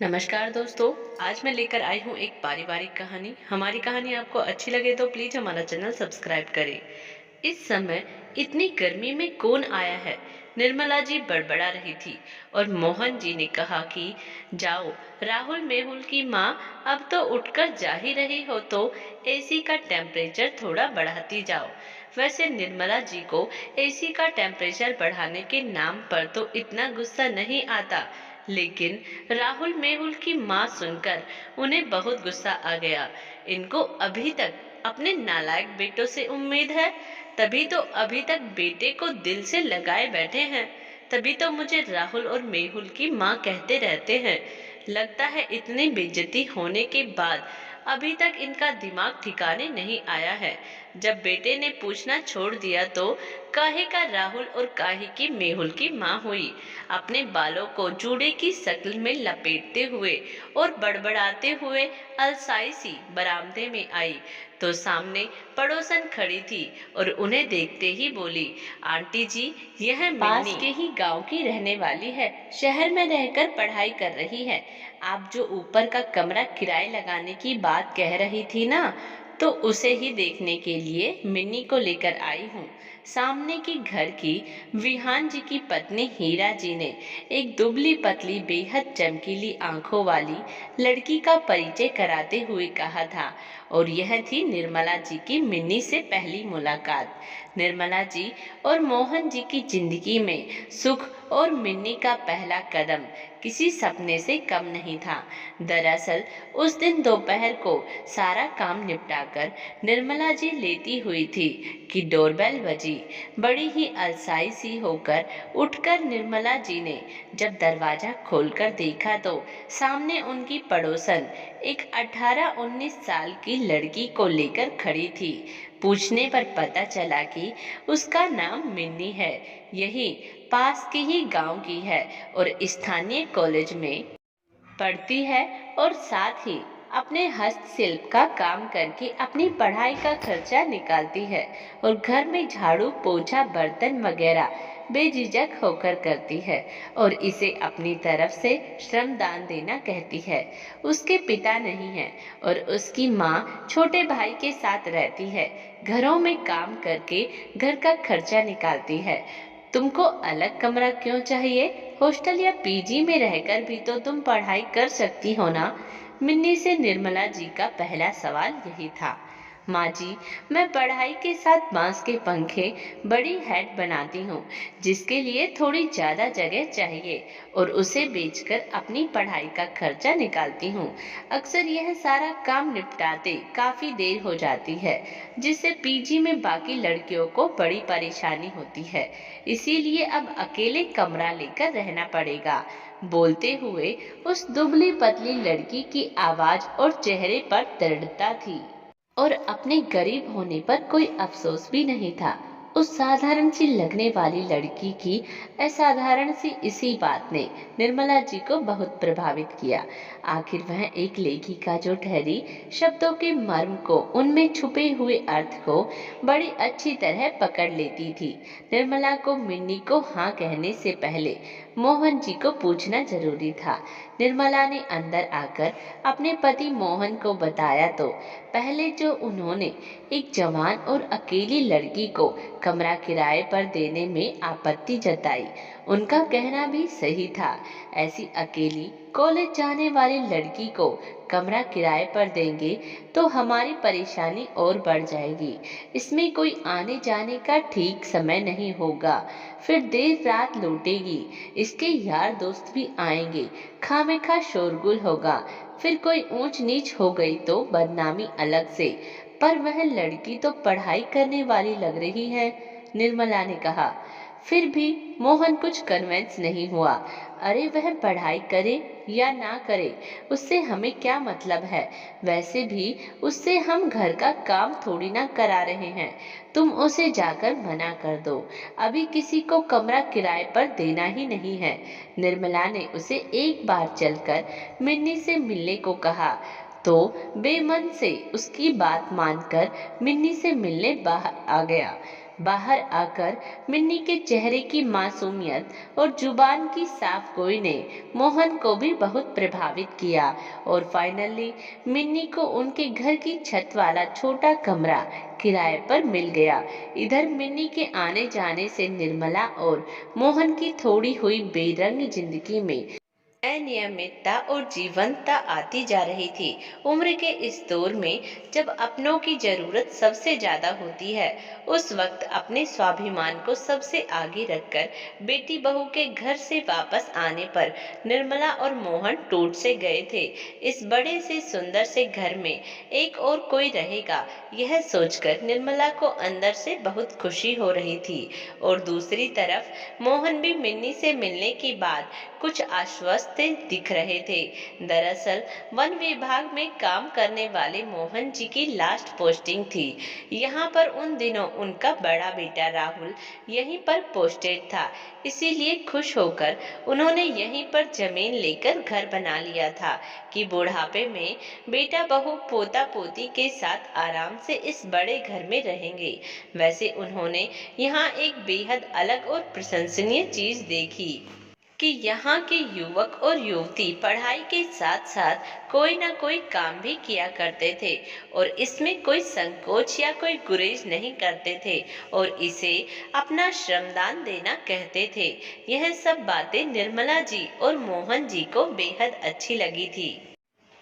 नमस्कार दोस्तों। आज मैं लेकर आई हूँ एक पारिवारिक कहानी। हमारी कहानी आपको अच्छी लगे तो प्लीज हमारा चैनल सब्सक्राइब करें। इस समय इतनी गर्मी में कौन आया है? निर्मला जी बड़बड़ा रही थी और मोहन जी ने कहा कि जाओ राहुल मेहुल की माँ, अब तो उठकर जा ही रही हो तो एसी का टेम्परेचर थोड़ा बढ़ाती जाओ। वैसे निर्मला जी को एसी का टेम्परेचर बढ़ाने के नाम पर तो इतना गुस्सा नहीं आता, लेकिन राहुल मेहुल की माँ सुनकर उन्हें बहुत गुस्सा आ गया। इनको अभी तक अपने नालायक बेटों से उम्मीद है, तभी तो अभी तक बेटे को दिल से लगाए बैठे हैं। तभी तो मुझे राहुल और मेहुल की माँ कहते रहते हैं। लगता है इतनी बेइज्जती होने के बाद अभी तक इनका दिमाग ठिकाने नहीं आया है। जब बेटे ने पूछना छोड़ दिया तो काहे का राहुल और काहे की मेहुल की माँ हुई। अपने बालों को जूड़े की शक्ल में लपेटते हुए और बड़बड़ाते हुए अलसाई सी बरामदे में आई तो सामने पड़ोसन खड़ी थी और उन्हें देखते ही बोली, आंटी जी, यह पास के ही गांव की रहने वाली है, शहर में रहकर पढ़ाई कर रही है। आप जो ऊपर का कमरा किराए लगाने की बात कह रही थी ना, तो उसे ही देखने के लिए मिन्नी को लेकर आई हूँ। सामने की घर की विहान जी की पत्नी हीरा जी ने एक दुबली पतली बेहद चमकीली आंखों वाली लड़की का परिचय कराते हुए कहा था, और यह थी निर्मला जी की मिन्नी से पहली मुलाकात। निर्मला जी और मोहन जी की जिंदगी में सुख और मिन्नी का पहला कदम किसी सपने से कम नहीं था। दरअसल उस दिन दोपहर को सारा काम निपटाकर निर्मला जी लेटी हुई थी कि डोरबेल बजी। बड़ी ही अलसाई सी होकर उठकर निर्मला जी ने जब दरवाजा खोलकर देखा तो सामने उनकी पड़ोसन एक 18-19 साल की लड़की को लेकर खड़ी थी। पूछने पर पता चला कि उसका नाम मिन्नी है, यही पास के ही गांव की है और स्थानीय कॉलेज में पढ़ती है और साथ ही अपने हस्तशिल्प का काम करके अपनी पढ़ाई का खर्चा निकालती है और घर में झाड़ू पोछा बर्तन वगैरह बेझिझक होकर करती है और इसे अपनी तरफ से श्रमदान देना कहती है। उसके पिता नहीं है और उसकी माँ छोटे भाई के साथ रहती है। घरों में काम करके घर का खर्चा निकालती है। तुमको अलग कमरा क्यों चाहिए? हॉस्टल या पीजी में रहकर भी तो तुम पढ़ाई कर सकती हो ना। मिन्नी से निर्मला जी का पहला सवाल यही था। माँ जी, मैं पढ़ाई के साथ बांस के पंखे बड़ी हैट बनाती हूँ, जिसके लिए थोड़ी ज्यादा जगह चाहिए और उसे बेचकर अपनी पढ़ाई का खर्चा निकालती हूँ। अक्सर यह सारा काम निपटाते काफी देर हो जाती है, जिससे पीजी में बाकी लड़कियों को बड़ी परेशानी होती है। इसीलिए अब अकेले कमरा लेकर रहना पड़ेगा। बोलते हुए उस दुबली पतली लड़की की आवाज और चेहरे पर दृढ़ता थी और अपने गरीब होने पर कोई अफसोस भी नहीं था। उस साधारण सी लगने वाली लड़की की असाधारण सी इसी बात ने निर्मला जी को बहुत प्रभावित किया। आखिर वह एक लेखिका जो ठहरी शब्दों के मर्म को, उनमें छुपे हुए अर्थ को बड़ी अच्छी तरह पकड़ लेती थी। निर्मला को मिन्नी को हाँ कहने से पहले मोहन जी को पूछना जरूरी था। निर्मला ने अंदर आकर अपने पति मोहन को बताया तो पहले जो उन्होंने एक जवान और अकेली लड़की को कमरा किराए पर देने में आपत्ति जताई। उनका कहना भी सही था। ऐसी अकेली कॉलेज जाने वाली लड़की को कमरा किराए पर देंगे तो हमारी परेशानी और बढ़ जाएगी। इसमें कोई आने जाने का ठीक समय नहीं होगा, फिर देर रात लौटेगी, इसके यार दोस्त भी आएंगे, खामेखा शोरगुल होगा, फिर कोई ऊंच नीच हो गई तो बदनामी अलग से। पर वह लड़की तो पढ़ाई करने वाली लग रही है, निर्मला ने कहा। फिर भी मोहन कुछ कन्विंस नहीं हुआ। अरे वह पढ़ाई करे या ना करे, उससे हमें क्या मतलब है? वैसे भी उससे हम घर का काम थोड़ी ना करा रहे हैं। तुम उसे जाकर मना कर दो, अभी किसी को कमरा किराए पर देना ही नहीं है। निर्मला ने उसे एक बार चलकर मिन्नी से मिलने को कहा तो बेमन से उसकी बात मानकर मिन्नी से मिलने बाहर आ गया। बाहर आकर मिन्नी के चेहरे की मासूमियत और जुबान की साफ गोई ने मोहन को भी बहुत प्रभावित किया और फाइनली मिन्नी को उनके घर की छत वाला छोटा कमरा किराए पर मिल गया। इधर मिन्नी के आने जाने से निर्मला और मोहन की थोड़ी हुई बेरंग जिंदगी में अनियमितता और जीवंतता आती जा रही थी। उम्र के इस दौर में जब अपनों की जरूरत सबसे ज्यादा होती है, उस वक्त अपने स्वाभिमान को सबसे आगे रखकर बेटी बहू के घर से वापस आने पर निर्मला और मोहन टूट से गए थे। इस बड़े से सुंदर से घर में एक और कोई रहेगा, यह सोचकर निर्मला को अंदर से बहुत खुशी हो रही थी और दूसरी तरफ मोहन भी मिन्नी से मिलने के बाद कुछ आश्वस्त दिख रहे थे। दरअसल वन विभाग में काम करने वाले मोहन जी की लास्ट पोस्टिंग थी। यहाँ पर उन दिनों उनका बड़ा बेटा राहुल यहीं पर पोस्टेड था, इसीलिए खुश होकर उन्होंने यहीं पर जमीन लेकर घर बना लिया था कि बुढ़ापे में बेटा बहू पोता पोती के साथ आराम से इस बड़े घर में रहेंगे। वैसे उन्होंने यहाँ एक बेहद अलग और प्रशंसनीय चीज देखी कि यहाँ के युवक और युवती पढ़ाई के साथ साथ कोई ना कोई काम भी किया करते थे और इसमें कोई संकोच या कोई गुरेज नहीं करते थे और इसे अपना श्रमदान देना कहते थे। यह सब बातें निर्मला जी और मोहन जी को बेहद अच्छी लगी थी,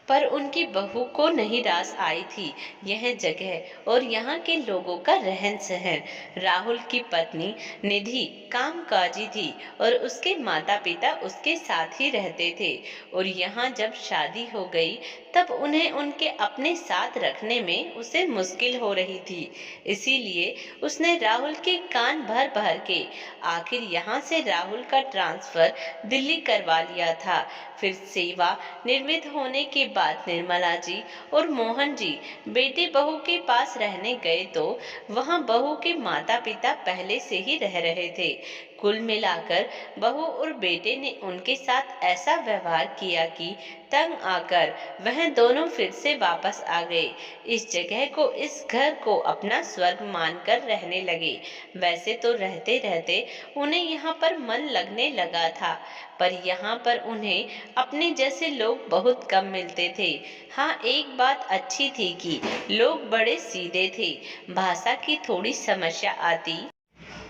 पर उनकी बहू को नहीं रास आई थी यह जगह और यहाँ के लोगों का रहन सहन। राहुल की पत्नी निधि कामकाजी थी और उसके माता पिता उसके साथ ही रहते थे और यहाँ जब शादी हो गई तब उन्हें उनके अपने साथ रखने में उसे मुश्किल हो रही थी। इसीलिए उसने राहुल के कान भर भर के आखिर यहाँ से राहुल का ट्रांसफर दिल्ली करवा लिया था। फिर सेवा निर्मित होने के बाद निर्मला जी और मोहन जी बेटे बहू के पास रहने गए तो वहां बहू के माता पिता पहले से ही रह रहे थे। कुल मिलाकर बहू और बेटे ने उनके साथ ऐसा व्यवहार किया कि तंग आकर वह दोनों फिर से वापस आ गए। इस जगह को, इस घर को अपना स्वर्ग मानकर रहने लगे। वैसे तो रहते रहते उन्हें यहाँ पर मन लगने लगा था, पर यहाँ पर उन्हें अपने जैसे लोग बहुत कम मिलते थे। हाँ, एक बात अच्छी थी कि लोग बड़े सीधे थे। भाषा की थोड़ी समस्या आती,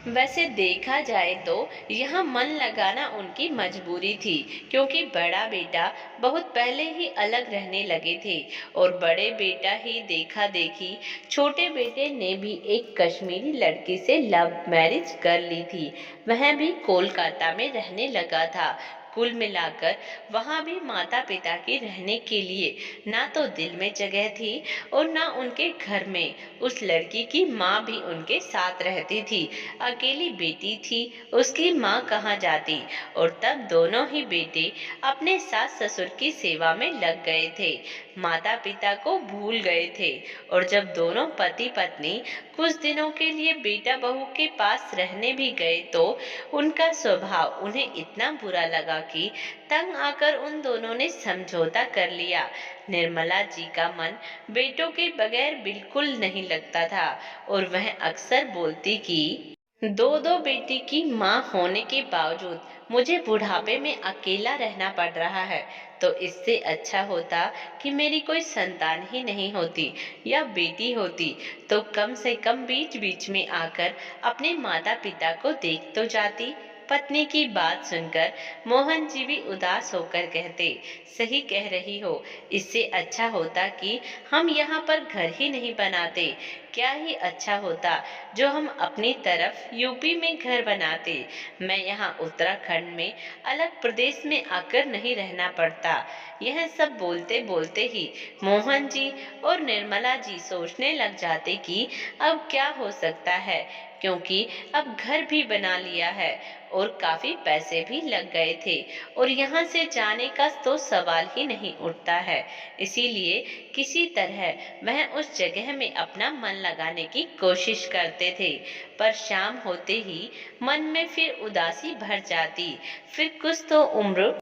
वैसे देखा जाए तो यहाँ मन लगाना उनकी मजबूरी थी, क्योंकि बड़ा बेटा बहुत पहले ही अलग रहने लगे थे और बड़े बेटा ही देखा देखी छोटे बेटे ने भी एक कश्मीरी लड़की से लव मैरिज कर ली थी। वह भी कोलकाता में रहने लगा था। कुल मिलाकर वहां भी माता पिता की रहने के लिए ना तो दिल में जगह थी और ना उनके घर में। उस लड़की की माँ भी उनके साथ रहती थी। अकेली बेटी थी, उसकी माँ कहाँ जाती। और तब दोनों ही बेटे अपने सास ससुर की सेवा में लग गए थे, माता पिता को भूल गए थे। और जब दोनों पति पत्नी कुछ दिनों के लिए बेटा बहू के पास रहने भी गए तो उनका स्वभाव उन्हें इतना बुरा लगा कि तंग आकर उन दोनों ने समझौता कर लिया। निर्मला जी का मन बेटों के बगैर बिल्कुल नहीं लगता था और वह अक्सर बोलती कि दो दो बेटी की माँ होने के बावजूद मुझे बुढ़ापे में अकेला रहना पड़ रहा है, तो इससे अच्छा होता कि मेरी कोई संतान ही नहीं होती या बेटी होती, तो कम से कम बीच बीच में आकर अपने माता पिता को देख तो जाती। पत्नी की बात सुनकर मोहन जी भी उदास होकर कहते, सही कह रही हो, इससे अच्छा होता कि हम यहाँ पर घर ही नहीं बनाते। क्या ही अच्छा होता जो हम अपनी तरफ यूपी में घर बनाते। मैं यहाँ उत्तराखंड में अलग प्रदेश में आकर नहीं रहना पड़ता। यह सब बोलते बोलते ही मोहन जी और निर्मला जी सोचने लग जाते कि अब क्या हो सकता है, क्योंकि अब घर भी बना लिया है और काफी पैसे भी लग गए थे और यहाँ से जाने का तो सवाल ही नहीं उठता है। इसीलिए किसी तरह वह उस जगह में अपना मन लगाने की कोशिश करते थे, पर शाम होते ही मन में फिर उदासी भर जाती। फिर कुछ तो उम्र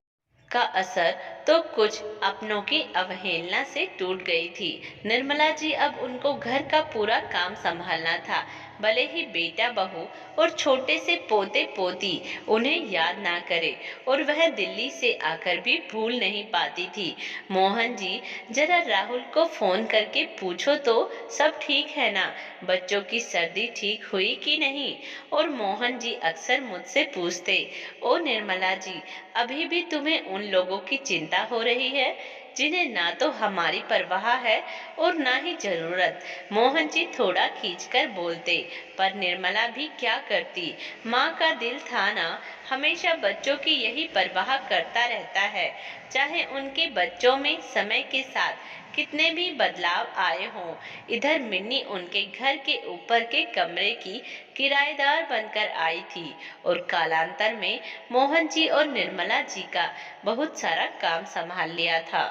का असर तो कुछ अपनों की अवहेलना से टूट गई थी। निर्मला जी अब उनको घर का पूरा काम संभालना था। भले ही बेटा बहू और छोटे से पोते पोती उन्हें याद ना करे, और वह दिल्ली से आकर भी भूल नहीं पाती थी। मोहन जी, जरा राहुल को फोन करके पूछो तो सब ठीक है ना, बच्चों की सर्दी ठीक हुई कि नहीं। और मोहन जी अक्सर मुझसे पूछते, ओ निर्मला जी, अभी भी तुम्हें उन लोगों की चिंता हो रही है जिन्हें ना तो हमारी परवाह है और ना ही जरूरत। मोहन जी थोड़ा खींचकर बोलते, पर निर्मला भी क्या करती, माँ का दिल था ना, हमेशा बच्चों की यही परवाह करता रहता है, चाहे उनके बच्चों में समय के साथ कितने भी बदलाव आए हों। इधर मिन्नी उनके घर के ऊपर के कमरे की किराएदार बनकर आई थी, और कालांतर में मोहन जी और निर्मला जी का बहुत सारा काम संभाल लिया था।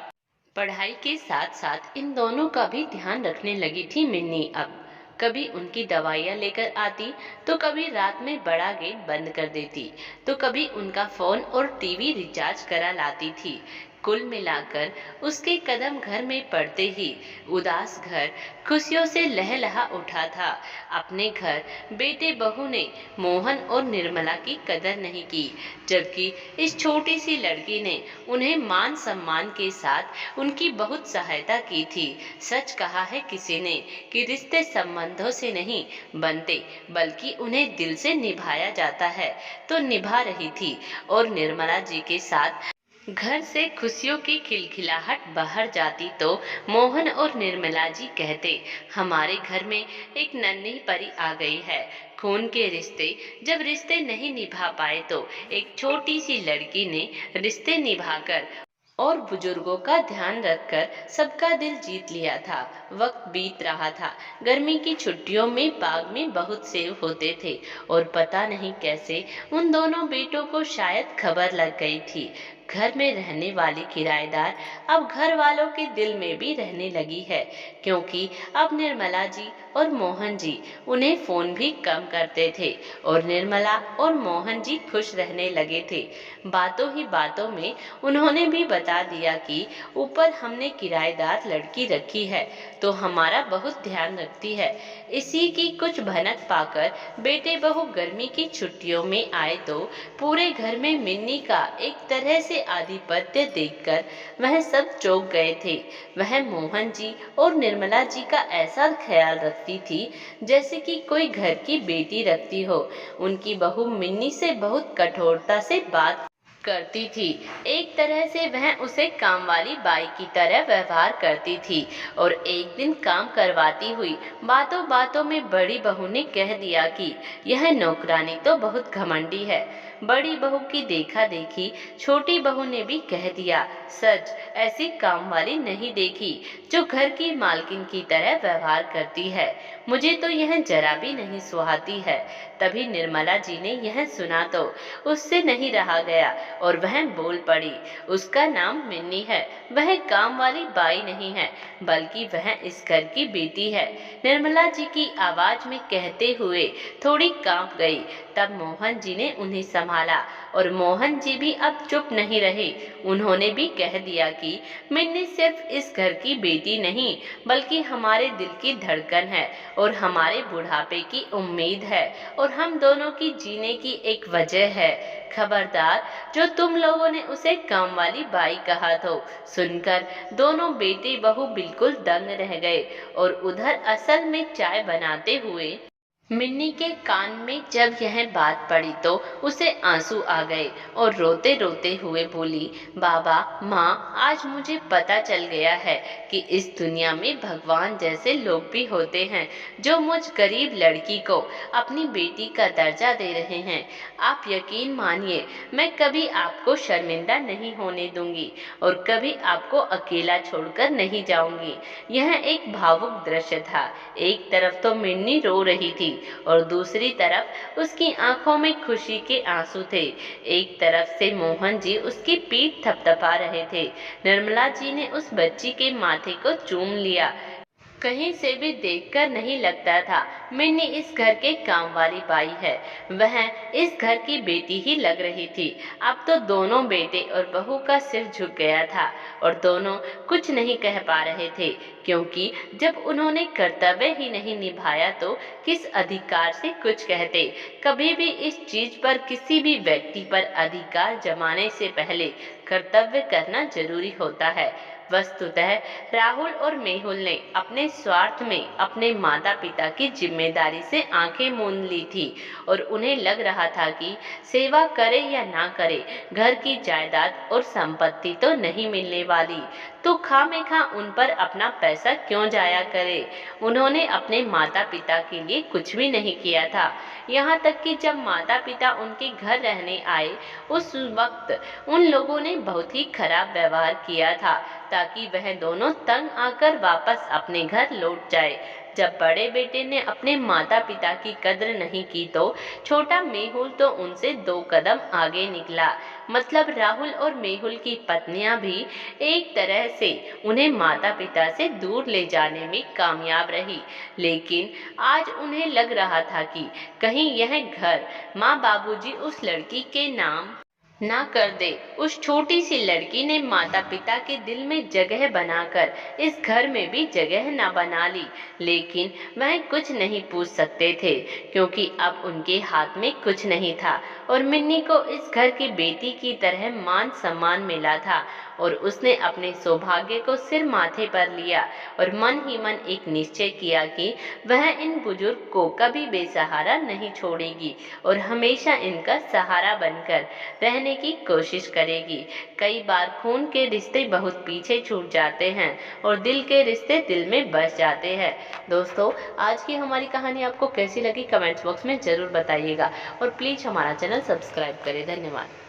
पढ़ाई के साथ साथ इन दोनों का भी ध्यान रखने लगी थी मिन्नी अब। कभी उनकी दवाइयाँ लेकर आती, तो कभी रात में बड़ा गेट बंद कर देती, तो कभी उनका फोन और टीवी रिचार्ज करा लाती थी। कुल मिलाकर उसके कदम घर में पड़ते ही उदास घर खुशियों से लहलहा उठा था। अपने घर बेटे बहू ने मोहन और निर्मला की कदर नहीं की, जबकि इस छोटी सी लड़की ने उन्हें मान सम्मान के साथ उनकी बहुत सहायता की थी। सच कहा है किसी ने कि रिश्ते संबंधों से नहीं बनते, बल्कि उन्हें दिल से निभाया जाता है। तो निभा रही थी, और निर्मला जी के साथ घर से खुशियों की खिलखिलाहट बाहर जाती तो मोहन और निर्मला जी कहते, हमारे घर में एक नन्ही परी आ गई है। खून के रिश्ते जब रिश्ते नहीं निभा पाए, तो एक छोटी सी लड़की ने रिश्ते निभाकर और बुजुर्गों का ध्यान रखकर सबका दिल जीत लिया था। वक्त बीत रहा था। गर्मी की छुट्टियों में बाग में बहुत सेब होते थे, और पता नहीं कैसे उन दोनों बेटों को शायद खबर लग गई थी। घर में रहने वाली किराएदार अब घर वालों के दिल में भी रहने लगी है, क्योंकि अब निर्मला जी और मोहन जी उन्हें फोन भी कम करते थे, और निर्मला और मोहन जी खुश रहने लगे थे। बातों ही बातों में उन्होंने भी बता दिया कि ऊपर हमने किराएदार लड़की रखी है, तो हमारा बहुत ध्यान रखती है। इसी की कुछ भनक पाकर बेटे बहू गर्मी की छुट्टियों में आए, तो पूरे घर में मिन्नी का एक तरह से आधिपत्य देखकर वह सब चौंक गए थे। वह मोहन जी और निर्मला जी का ऐसा ख्याल रखती थी जैसे कि कोई घर की बेटी रखती हो। उनकी बहू मिन्नी से बहुत कठोरता से बात करती थी। एक तरह से वह उसे काम वाली बाई की तरह व्यवहार करती थी, और एक दिन काम करवाती हुई बातों बातों में बड़ी बहू ने कह दिया कि यह नौकरानी तो बहुत घमंडी है। बड़ी बहू की देखा देखी छोटी बहू ने भी कह दिया, सच ऐसी काम वाली नहीं देखी जो घर की मालकिन की तरह व्यवहार करती है। मुझे तो यह जरा भी नहीं सुहाती है। तभी निर्मला जी ने यह सुना तो उससे नहीं रहा गया, और वह बोल पड़ी, उसका नाम मिन्नी है, वह काम वाली बाई नहीं है, बल्कि वह इस घर की बेटी है। निर्मला जी की आवाज में कहते हुए थोड़ी कांप गई। तब मोहन जी ने उन्हें संभाला, और मोहन जी भी अब चुप नहीं रहे। उन्होंने भी कह दिया कि मिन्नी सिर्फ इस घर की बेटी नहीं, बल्कि हमारे दिल की धड़कन है, और हमारे बुढ़ापे की उम्मीद है, और हम दोनों की जीने की एक वजह है। खबरदार, जो तुम लोगों ने उसे काम वाली बाई कहा तो सुनकर दोनों बेटे बहू बिल्कुल दंग रह गए, और उधर असल में चाय बनाते हुए मिन्नी के कान में जब यह बात पड़ी तो उसे आंसू आ गए, और रोते रोते हुए बोली, बाबा माँ, आज मुझे पता चल गया है कि इस दुनिया में भगवान जैसे लोग भी होते हैं, जो मुझ गरीब लड़की को अपनी बेटी का दर्जा दे रहे हैं। आप यकीन मानिए, मैं कभी आपको शर्मिंदा नहीं होने दूंगी, और कभी आपको अकेला छोड़कर नहीं जाऊंगी। यह एक भावुक दृश्य था। एक तरफ तो मिन्नी रो रही थी, और दूसरी तरफ उसकी आंखों में खुशी के आंसू थे। एक तरफ से मोहन जी उसकी पीठ थपथपा रहे थे। निर्मला जी ने उस बच्ची के माथे को चूम लिया। कहीं से भी देखकर नहीं लगता था मिन्नी इस घर के काम वाली बाई है। वह इस घर की बेटी ही लग रही थी। अब तो दोनों बेटे और बहू का सिर झुक गया था और दोनों कुछ नहीं कह पा रहे थे, क्योंकि जब उन्होंने कर्तव्य ही नहीं निभाया तो किस अधिकार से कुछ कहते। कभी भी इस चीज पर किसी भी व्यक्ति पर अधिकार जमाने से पहले कर्तव्य करना जरूरी होता है। वस्तुतः राहुल और मेहुल ने अपने स्वार्थ में अपने माता पिता की जिम्मेदारी से आंखें मूंद ली थी और उन्हें लग रहा था कि सेवा करे या ना करे, घर की जायदाद और संपत्ति तो नहीं मिलने वाली, तो खामेखा उन पर अपना पैसा क्यों जाया करे। उन्होंने अपने माता पिता के लिए कुछ भी नहीं किया था। यहाँ तक कि जब माता पिता उनके घर रहने आए उस वक्त उन लोगों ने बहुत ही खराब व्यवहार किया था, ताकि वह दोनों तंग आकर वापस अपने घर लौट जाए। जब बड़े बेटे ने अपने माता पिता की कद्र नहीं की तो छोटा मेहुल तो उनसे 2 कदम आगे निकला। मतलब राहुल और मेहुल की पत्नियां भी एक तरह से उन्हें माता पिता से दूर ले जाने में कामयाब रही। लेकिन आज उन्हें लग रहा था कि कहीं यह घर माँ बाबूजी उस लड़की के नाम ना कर दे। उस छोटी सी लड़की ने माता पिता के दिल में जगह बनाकर इस घर में भी जगह ना बना ली। लेकिन वह कुछ नहीं पूछ सकते थे, क्योंकि अब उनके हाथ में कुछ नहीं था और मिन्नी को इस घर की बेटी की तरह मान सम्मान मिला था और उसने अपने सौभाग्य को सिर माथे पर लिया और मन ही मन एक निश्चय किया कि वह इन बुजुर्ग को कभी बेसहारा नहीं छोड़ेगी और हमेशा इनका सहारा बनकर रहने की कोशिश करेगी। कई बार खून के रिश्ते बहुत पीछे छूट जाते हैं और दिल के रिश्ते दिल में बस जाते हैं। दोस्तों, आज की हमारी कहानी आपको कैसी लगी कमेंट्स बॉक्स में ज़रूर बताइएगा और प्लीज़ हमारा चैनल सब्सक्राइब करें। धन्यवाद।